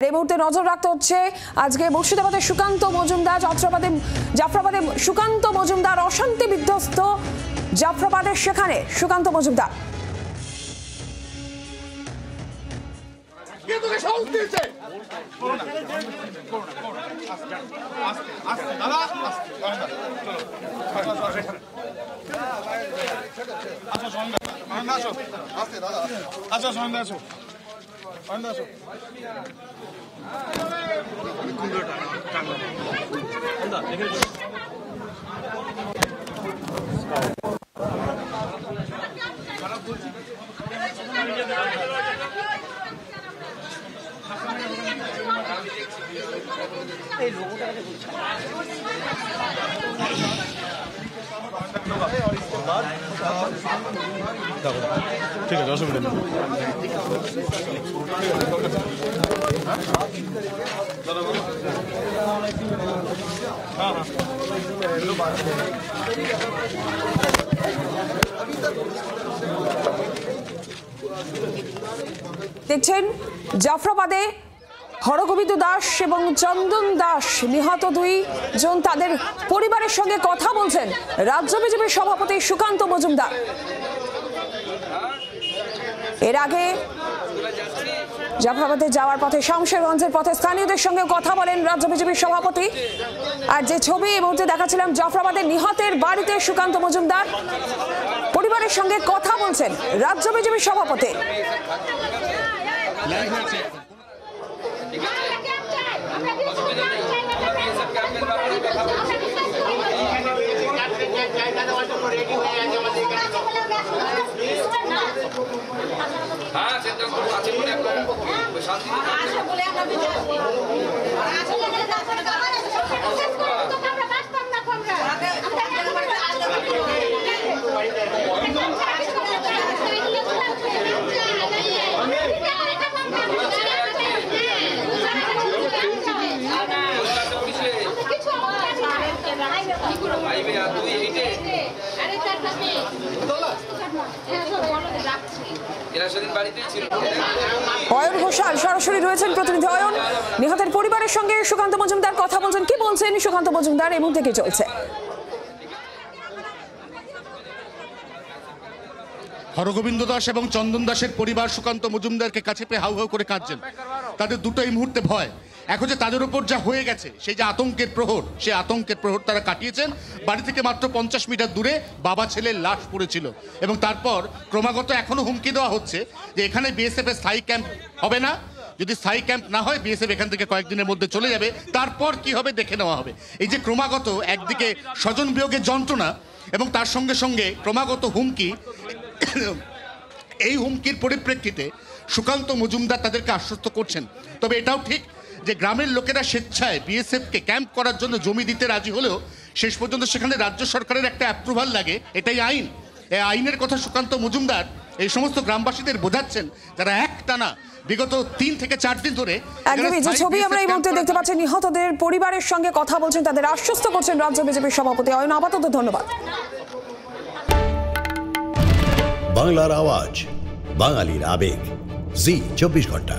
এই মুহূর্তে নজর রাখতে হচ্ছে আজকে মুর্শিদাবাদের সুকান্ত মজুমদার, জাফরাবাদে সুকান্ত মজুমদার, অশান্তি বিধ্বস্ত জাফরাবাদের সেখানে সুকান্ত মজুমদার। ঠিক আছে, অসুবিধা নেই। দেখছেন জাফরাবাদে হরগোবিন্দ দাস এবং চন্দন দাস নিহত দুইজন, তাদের পরিবারের সঙ্গে কথা বলছেন রাজ্য বিজেপির সভাপতি সুকান্ত মজুমদার। এর আগে জাফরাবাদে যাওয়ার পথে শামশেরগঞ্জের পথে স্থানীয়দের সঙ্গে কথা বলেন রাজ্য বিজেপির সভাপতি। আর যে ছবি এই মুহূর্তে দেখাচ্ছিলাম, জাফরাবাদে নিহতের বাড়িতে সুকান্ত মজুমদার পরিবারের সঙ্গে কথা বলছেন রাজ্য বিজেপির সভাপতি। অয়ন ঘোষাল সরাসরি রয়েছেন, প্রতিনিধি অয়ন। নিহতের পরিবারের সঙ্গে সুকান্ত মজুমদার কথা বলছেন, কি বলছেন সুকান্ত মজুমদার? এই মুহূর্তে কি চলছে? হরগোবিন্দ দাস এবং চন্দন দাসের পরিবার সুকান্ত মজুমদারকে কাছে পেয়ে হাউ হাউ করে কাঁদছেন। তাদের দুটো এই মুহূর্তে ভয়। এখন যে তাদের উপর যা হয়ে গেছে, সেই যে আতঙ্কের প্রহর, সেই আতঙ্কের প্রহর তারা কাটিয়েছেন। বাড়ি থেকে মাত্র 50 মিটার দূরে বাবা ছেলের লাশ পড়েছিল এবং তারপর ক্রমাগত এখনো হুমকি দেওয়া হচ্ছে যে এখানে বিএসএফ এর স্থায়ী ক্যাম্প হবে না। যদি স্থায়ী ক্যাম্প না হয়, বিএসএফ এখান থেকে কয়েকদিনের মধ্যে চলে যাবে, তারপর কি হবে দেখে নেওয়া হবে। এই যে ক্রমাগত একদিকে স্বজন বিয়োগের যন্ত্রণা এবং তার সঙ্গে সঙ্গে ক্রমাগত হুমকি, এই হুমকির পরিপ্রেক্ষিতে সুকান্ত মজুমদার তাদেরকে আশ্বস্ত করছেন। তবে এটাও ঠিক যে গ্রামের লোকেরা স্বেচ্ছায় বিএসএফকে ক্যাম্প করার জন্য জমি দিতে রাজি হলেও শেষ পর্যন্ত সেখানে রাজ্য সরকারের একটা অ্যাপ্রুভাল লাগে, এটাই আইন। এই আইনের কথা সুকান্ত মজুমদার এই সমস্ত গ্রামবাসীদের বোঝাচ্ছেন, যারা একটানা বিগত 3 থেকে 4 দিন ধরে। একদমই যে ছবি আমরা এই মুহূর্তে দেখতে পাচ্ছি, নিহতদের পরিবারের সঙ্গে কথা বলছেন, তাদের আশ্বস্ত করছেন রাজ্য বিজেপির সভাপতি অয়ন। আপাতত ধন্যবাদ। বাংলার আওয়াজ, বাঙালির আবেগ, জি 24 ঘন্টা।